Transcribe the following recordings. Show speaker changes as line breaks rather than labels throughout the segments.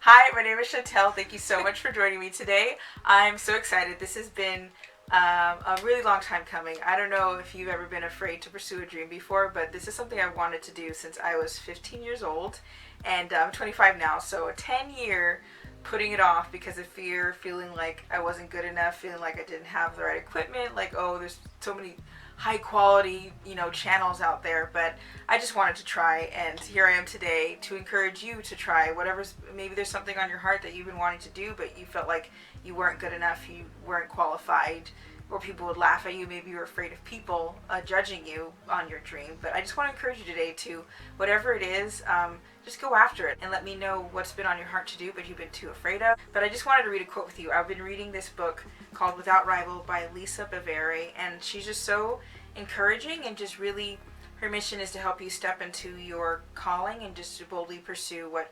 Hi, my name is Chantel. Thank you so much for joining me today. I'm so excited. This has been a really long time coming. I don't know if you've ever been afraid to pursue a dream before, but this is something I wanted to do since I was 15 years old, and I'm 25 now, so a 10-year putting it off because of fear, feeling like I wasn't good enough, feeling like I didn't have the right equipment, like, oh, there's so many high quality, channels out there, but I just wanted to try, and here I am today to encourage you to try whatever's, maybe there's something on your heart that you've been wanting to do, but you felt like you weren't good enough, you weren't qualified, or people would laugh at you, maybe you were afraid of people judging you on your dream. But I just want to encourage you today to, whatever it is, just go after it and let me know what's been on your heart to do but you've been too afraid of. But I just wanted to read a quote with you. I've been reading this book called Without Rival by Bevere, and she's just so encouraging, and just really, her mission is to help you step into your calling and just to boldly pursue what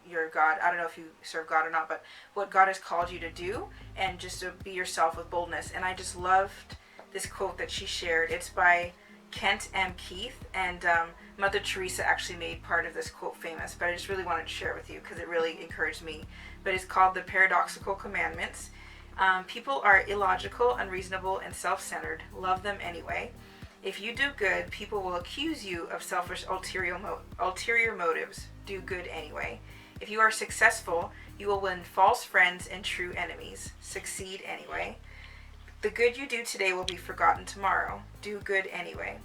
your God, I don't know if you serve God or not, but what God has called you to do, and just to be yourself with boldness. And I just loved this quote that she shared. It's by Kent M. Keith, and Mother Teresa actually made part of this quote famous, but I just really wanted to share it with you because it really encouraged me. But it's called The Paradoxical Commandments. People are illogical, unreasonable, and self-centered. Love them anyway. If you do good, people will accuse you of selfish ulterior motives. Do good anyway. If you are successful, you will win false friends and true enemies. Succeed anyway. The good you do today will be forgotten tomorrow. Do good anyway.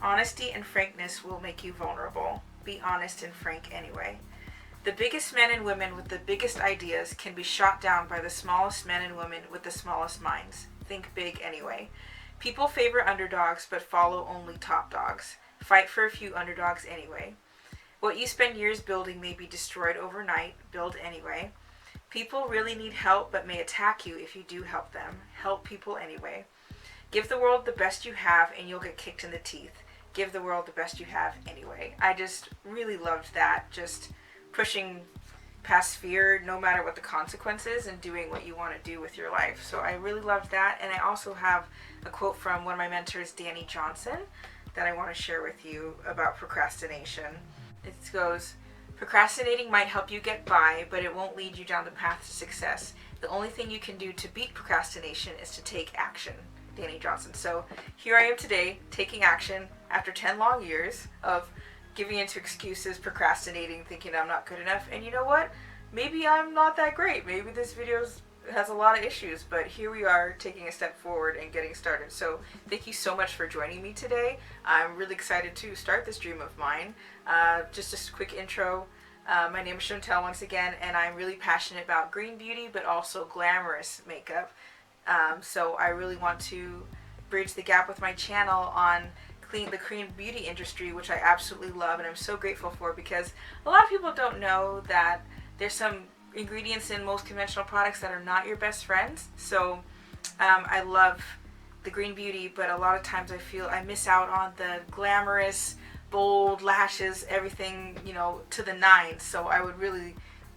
Honesty and frankness will make you vulnerable. Be honest and frank anyway. The biggest men and women with the biggest ideas can be shot down by the smallest men and women with the smallest minds. Think big anyway. People favor underdogs but follow only top dogs. Fight for a few underdogs anyway. What you spend years building may be destroyed overnight. Build anyway. People really need help but may attack you if you do help them. Help people anyway. Give the world the best you have and you'll get kicked in the teeth. Give the world the best you have anyway. I just really loved that. Just pushing past fear, no matter what the consequences, and doing what you want to do with your life. So I really loved that. And I also have a quote from one of my mentors, Dani Johnson, that I want to share with you about procrastination. It goes, procrastinating might help you get by, but it won't lead you down the path to success. The only thing you can do to beat procrastination is to take action. Dani Johnson. So here I am today, taking action after 10 long years of giving into excuses, procrastinating, thinking I'm not good enough. And you know what? Maybe I'm not that great. Maybe this video has a lot of issues, but here we are taking a step forward and getting started. So thank you so much for joining me today. I'm really excited to start this dream of mine. Just a quick intro. My name is Chantel once again, and I'm really passionate about green beauty, but also glamorous makeup. So I really want to bridge the gap with my channel on the Creme beauty industry, which I absolutely love and I'm so grateful for, because a lot of people don't know that there's some ingredients in most conventional products that are not your best friends. So I love the green beauty, but a lot of times I feel I miss out on the glamorous, bold lashes, everything, to the nines. So I would really,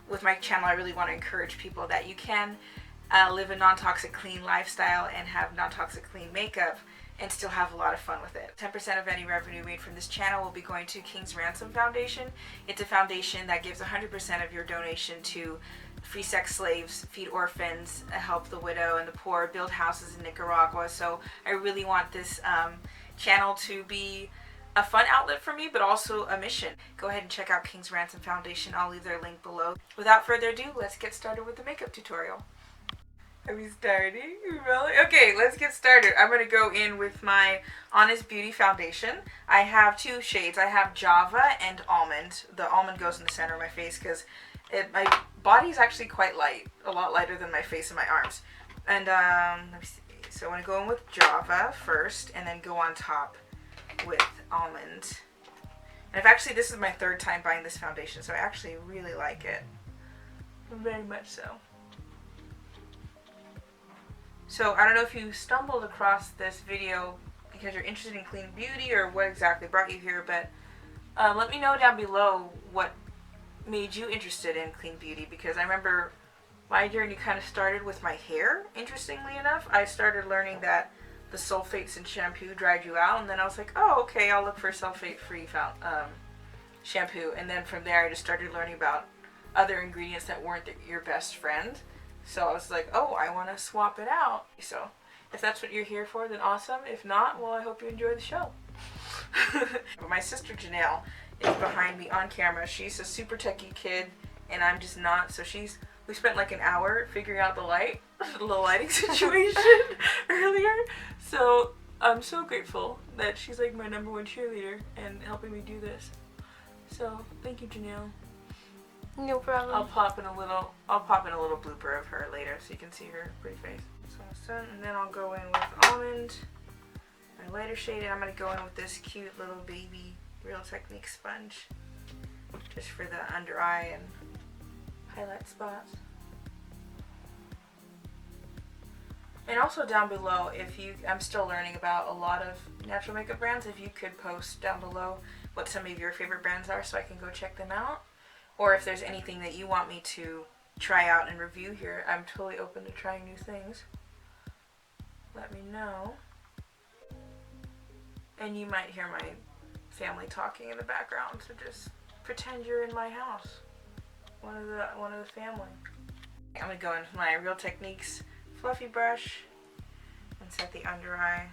with my channel, I really want to encourage people that you can live a non-toxic clean lifestyle and have non-toxic clean makeup and still have a lot of fun with it. 10% of any revenue made from this channel will be going to King's Ransom Foundation. It's a foundation that gives 100% of your donation to free sex slaves, feed orphans, help the widow and the poor, build houses in Nicaragua. So I really want this channel to be a fun outlet for me, but also a mission. Go ahead and check out King's Ransom Foundation. I'll leave their link below. Without further ado, let's get started with the makeup tutorial. Are we starting? Really? Okay, let's get started. I'm going to go in with my Honest Beauty foundation. I have two shades. I have Java and Almond. The almond goes in the center of my face because my body is actually quite light. A lot lighter than my face and my arms. And let me see. So I'm going to go in with Java first and then go on top with Almond. And this is my third time buying this foundation, so I actually really like it. Very much so. So I don't know if you stumbled across this video because you're interested in clean beauty or what exactly brought you here, but let me know down below what made you interested in clean beauty, because I remember my journey kind of started with my hair. Interestingly enough, I started learning that the sulfates in shampoo dried you out, and then I was like, oh, okay, I'll look for sulfate-free shampoo. And then from there I just started learning about other ingredients that weren't your best friend. So I was like, oh, I want to swap it out. So if that's what you're here for, then awesome. If not, well, I hope you enjoy the show. My sister Janelle is behind me on camera. She's a super techie kid, and I'm just not. So we spent like an hour figuring out the lighting situation earlier. So I'm so grateful that she's like my #1 cheerleader and helping me do this. So thank you, Janelle.
No problem.
I'll pop in a little blooper of her later so you can see her pretty face. So and then I'll go in with almond, my lighter shade, and I'm gonna go in with this cute little baby Real Technique sponge, just for the under eye and highlight spots. And also down below, I'm still learning about a lot of natural makeup brands. If you could post down below what some of your favorite brands are so I can go check them out. Or if there's anything that you want me to try out and review here, I'm totally open to trying new things. Let me know. And you might hear my family talking in the background, so just pretend you're in my house. One of the family. I'm gonna go in with my Real Techniques fluffy brush and set the under eye.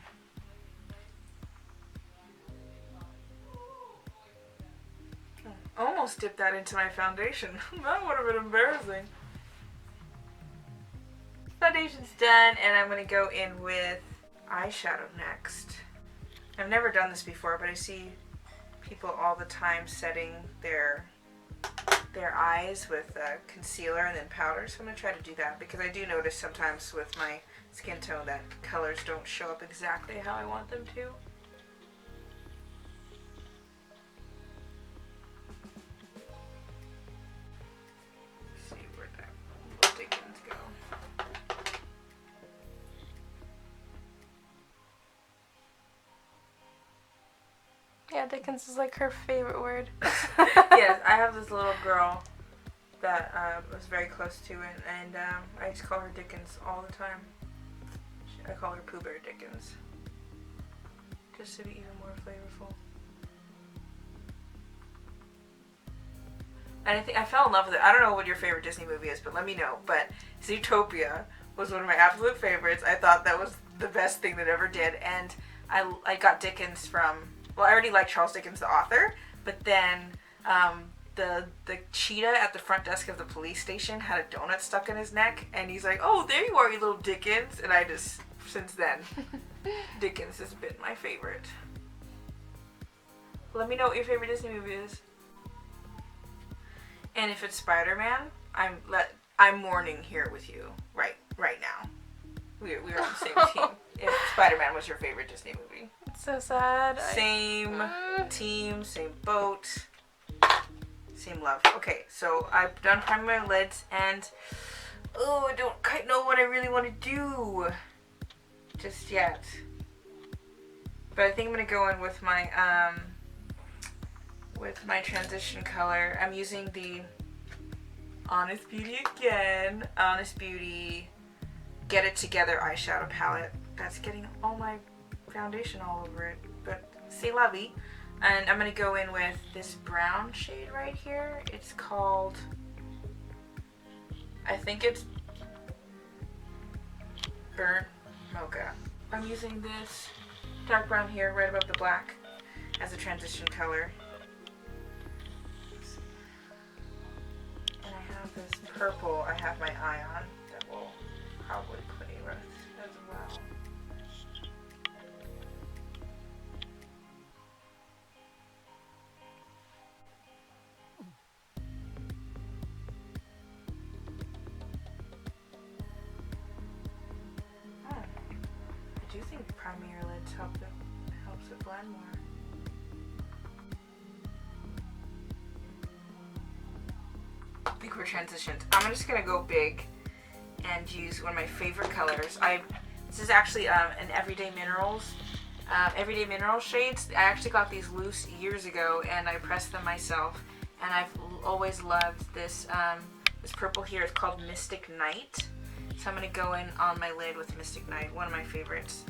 Almost dipped that into my foundation. That would have been embarrassing. Foundation's done, and I'm going to go in with eyeshadow next. I've never done this before, but I see people all the time setting their eyes with concealer and then powder, so I'm going to try to do that, because I do notice sometimes with my skin tone that colors don't show up exactly how I want them to.
Yeah, Dickens is like her favorite word.
Yes, I have this little girl that was very close to it, and I just call her Dickens all the time. I call her Pooh Bear Dickens, just to be even more flavorful. And I think I fell in love with it. I don't know what your favorite Disney movie is, but let me know. But Zootopia was one of my absolute favorites. I thought that was the best thing that ever did, and I got Dickens from. Well, I already like Charles Dickens, the author, but then the cheetah at the front desk of the police station had a donut stuck in his neck, and he's like, "Oh, there you are, you little Dickens," and I just, since then, Dickens has been my favorite. Let me know what your favorite Disney movie is. And if it's Spider-Man, I'm mourning here with you right now. We're on the same team. If Spider-Man was your favorite Disney movie.
It's so sad.
Same team, same boat, same love. Okay, so I've done priming my lids, and I don't quite know what I really want to do just yet. But I think I'm gonna go in with my transition color. I'm using the Honest Beauty again. Honest Beauty Get It Together eyeshadow palette. That's getting all my foundation all over it, but c'est la vie. And I'm gonna go in with this brown shade right here. It's called, I think it's Burnt Mocha. I'm using this dark brown here right above the black as a transition color. And I have this purple I have my eye on that will probably play with as well. I do think priming your lids helps it blend more. I think we're transitioned. I'm just gonna go big and use one of my favorite colors. This is actually an Everyday Minerals shades. I actually got these loose years ago, and I pressed them myself. And I've always loved this this purple here. It's called Mystic Night. So I'm gonna go in on my lid with Mystic Night, one of my favorites.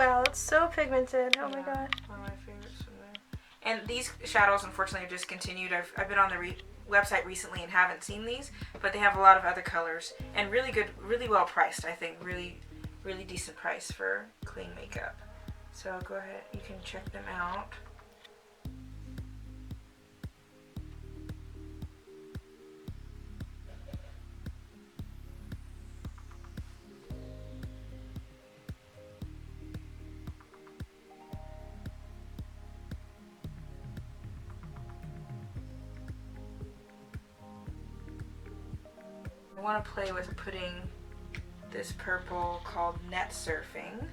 Wow, that's so pigmented. Oh my
Yeah,
god.
one of my favorites from there. And these shadows, unfortunately, are discontinued. I've been on the website recently and haven't seen these, but they have a lot of other colors and really good, really well priced. I think really decent price for clean makeup. So go ahead, you can check them out. I want to play with putting this purple called Net Surfing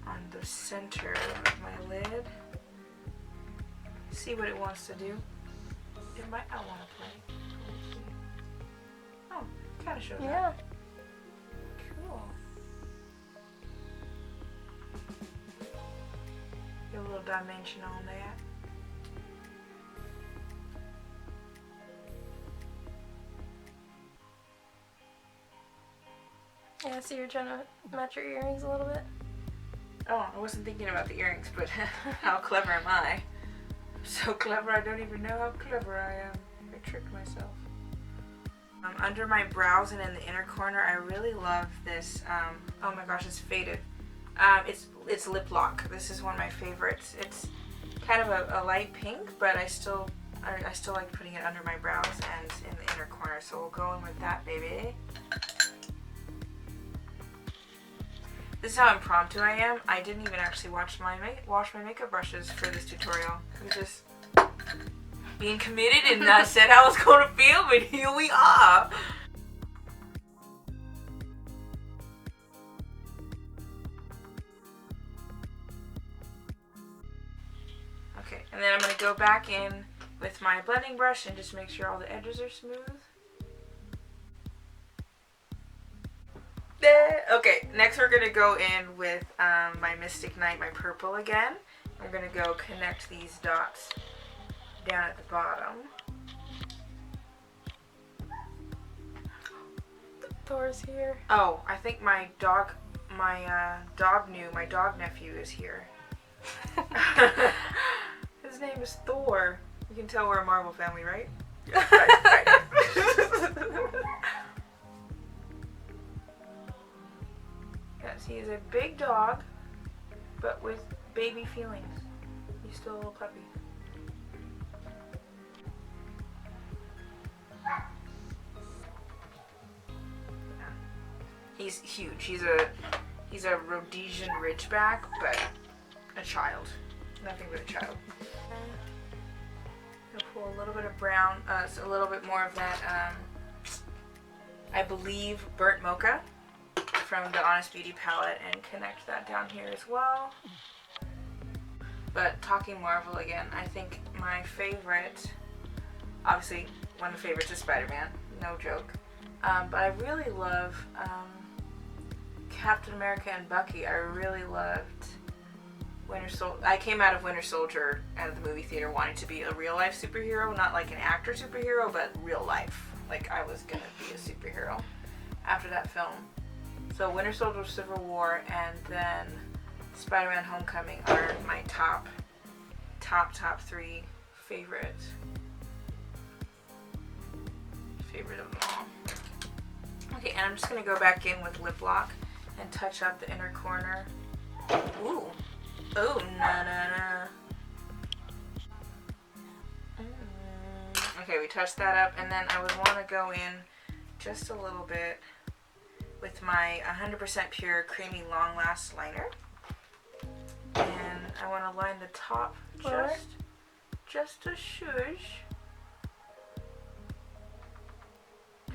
on the center of my lid. See what it wants to do. It might not want to play. Oh, kind of shows
Yeah.
up. Cool. Get a little dimension on that.
Yeah, so you're trying to match your earrings a little bit.
Oh, I wasn't thinking about the earrings, but how clever am I? I'm so clever, I don't even know how clever I am. I tricked myself. Under my brows and in the inner corner, I really love this. Oh my gosh, it's faded. It's Lip Lock. This is one of my favorites. It's kind of a light pink, but I still like putting it under my brows and in the inner corner. So we'll go in with that, baby. This is how impromptu I am. I didn't even actually wash my makeup brushes for this tutorial. I'm just being committed and I said how I was going to feel, but here we are. Okay, and then I'm going to go back in with my blending brush and just make sure all the edges are smooth. Okay, next we're going to go in with my Mystic Night, my purple again. I'm going to go connect these dots down at the bottom.
Thor's here.
Oh, I think my dog nephew is here. His name is Thor. You can tell we're a Marvel family, right? Right. Yes, he is a big dog, but with baby feelings. He's still a little puppy. He's huge. He's a Rhodesian Ridgeback, but a child. Nothing but a child. I'll pull a little bit of brown, so a little bit more of that, I believe, burnt mocha from the Honest Beauty palette, and connect that down here as well. But talking Marvel again, I think my favorite, obviously one of the favorites is Spider-Man, no joke. But I really love Captain America and Bucky. I really loved Winter Soldier. I came out of Winter Soldier out of the movie theater wanting to be a real life superhero, not like an actor superhero, but real life. Like I was gonna be a superhero after that film. So Winter Soldier, Civil War, and then Spider-Man Homecoming are my top three favorites. Favorite of them all. Okay, and I'm just gonna go back in with Lip Lock and touch up the inner corner. Ooh. Oh, na. Okay, we touched that up, and then I would want to go in just a little bit with my 100% pure creamy long last liner. And I want to line the top just a shush.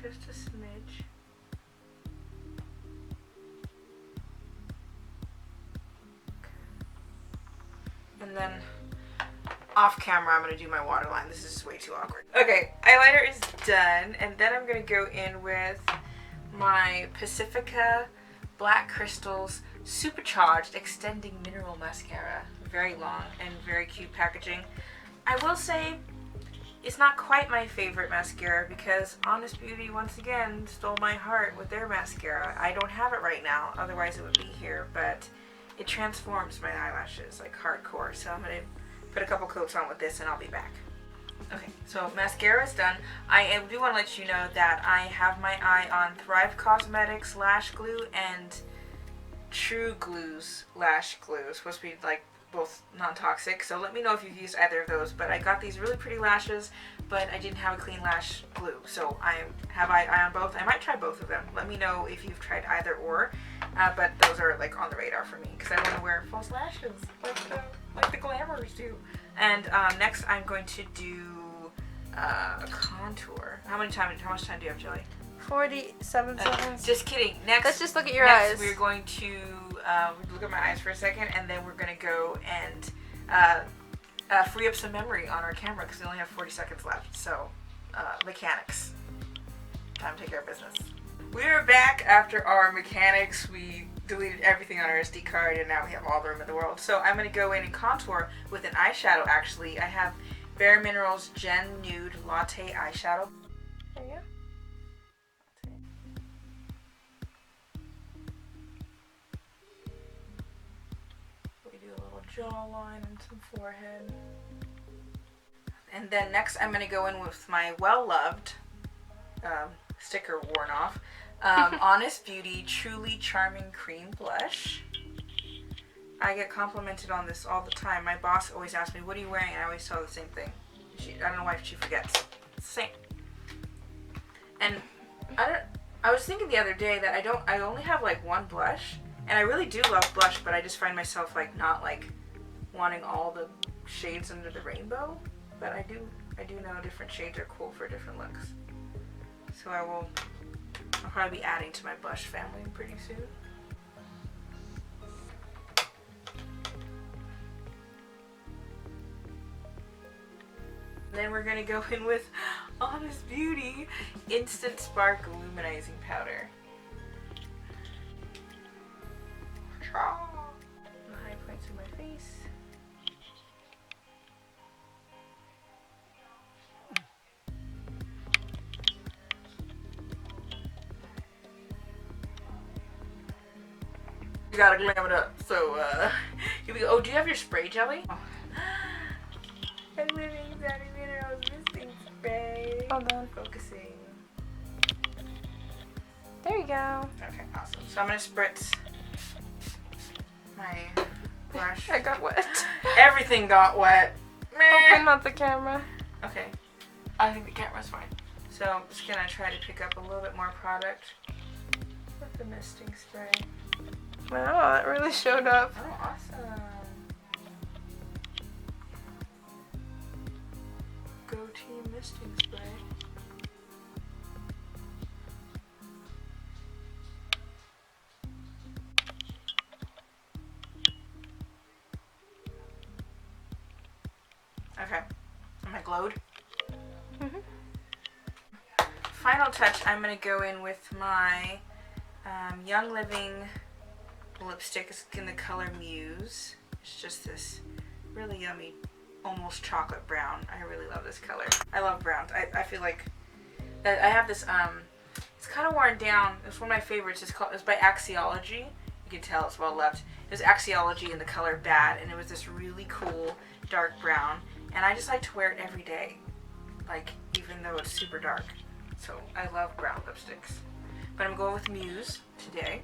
Just a smidge. And then off camera, I'm going to do my waterline. This is way too awkward. Okay, eyeliner is done. And then I'm going to go in with my Pacifica Black Crystals Supercharged Extending Mineral Mascara. Very long and very cute packaging. I will say it's not quite my favorite mascara because Honest Beauty once again stole my heart with their mascara. I don't have it right now, otherwise it would be here, but it transforms my eyelashes like hardcore. So I'm gonna put a couple coats on with this and I'll be back. Okay, so mascara is done. I do want to let you know that I have my eye on Thrive Cosmetics Lash Glue and True Glue's Lash Glue. It's supposed to be like both non-toxic, so let me know if you've used either of those. But I got these really pretty lashes, but I didn't have a clean lash glue, so I have eye on both. I might try both of them. Let me know if you've tried either or, but those are like on the radar for me because I want to wear false lashes like the glamorous do. And next I'm going to do a contour. How much time do you have, Jelly?
47 seconds.
Just kidding. Next,
let's just look at your eyes.
We're going to look at my eyes for a second, and then we're going to go and free up some memory on our camera because we only have 40 seconds left. So, mechanics. Time to take care of business. We are back after our mechanics. We deleted everything on our SD card, and now we have all the room in the world. So I'm going to go in and contour with an eyeshadow, actually. I have Bare Minerals Gen Nude Latte eyeshadow.
There you go.
Jawline and some forehead. And then next I'm going to go in with my well-loved, sticker worn off, Honest Beauty Truly Charming Cream Blush. I get complimented on this all the time. My boss always asks me, what are you wearing? And I always tell her the same thing. I don't know why she forgets. It's the same. And I was thinking the other day that I only have like one blush. And I really do love blush, but I just find myself like not like wanting all the shades under the rainbow. But I do know different shades are cool for different looks. So I'll probably be adding to my blush family pretty soon. Then we're gonna go in with Honest Beauty Instant Spark Luminizing Powder. The high points of my face. You gotta glam it up. So, here we go. Oh, do you have your spray, Jelly? Oh. I'm living Dani Minerals misting spray.
Hold on.
Focusing.
There you go.
Okay, awesome. So I'm gonna spritz my brush.
I got wet.
Everything got wet.
Open up the camera.
Okay. I think the camera's fine. So I'm just gonna try to pick up a little bit more product with the misting spray.
Wow, that really showed up.
Oh, awesome. Go Team misting spray. Okay. Am I glowed?
Mm-hmm.
Final touch, I'm going to go in with my Young Living lipstick. It's in the color Muse. It's just this really yummy, almost chocolate brown. I really love this color. I love browns. I feel like that I have this, it's kind of worn down. It's one of my favorites. It's by Axiology. You can tell it's well loved. It was Axiology in the color Bad, and it was this really cool dark brown. And I just like to wear it every day, like even though it's super dark. So I love brown lipsticks. But I'm going with Muse today.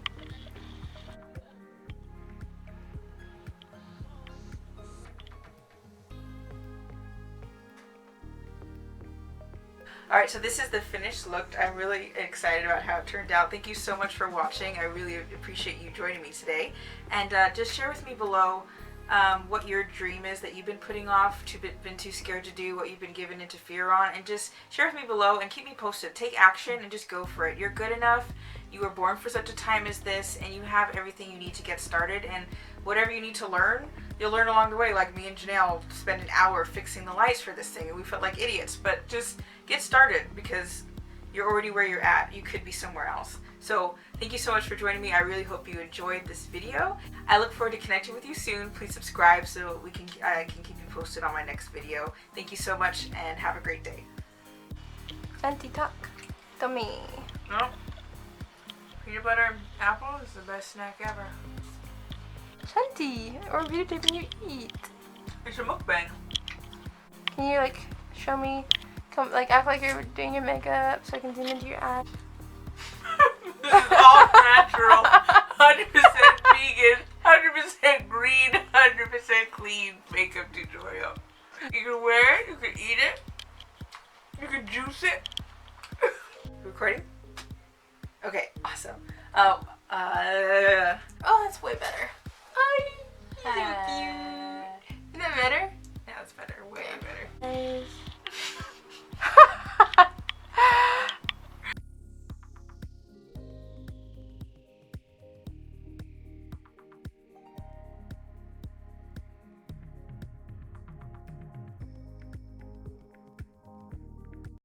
Alright, so this is the finished look. I'm really excited about how it turned out. Thank you so much for watching. I really appreciate you joining me today. And just share with me below what your dream is that you've been putting off, been too scared to do, what you've been given into fear on, and just share with me below and keep me posted. Take action and just go for it. You're good enough. You were born for such a time as this, and you have everything you need to get started. And whatever you need to learn, you'll learn along the way. Like me and Janelle spent an hour fixing the lights for this thing, and we felt like idiots. But just get started because you're already where you're at. You could be somewhere else. So thank you so much for joining me. I really hope you enjoyed this video. I look forward to connecting with you soon. Please subscribe so I can keep you posted on my next video. Thank you so much and have a great day.
Anti-talk to me.
No. Peanut butter and apple is the best snack ever.
Shanti, or videotaping you eat.
It's a mukbang.
Can you like show me, come like act like you're doing your makeup so I can zoom into your eye?
This is all natural, 100% vegan, 100% green, 100% clean makeup tutorial. You can wear it, you can eat it, you can juice it. Recording? Okay, awesome. Oh, that's way better. Hi, so cute. Is that better?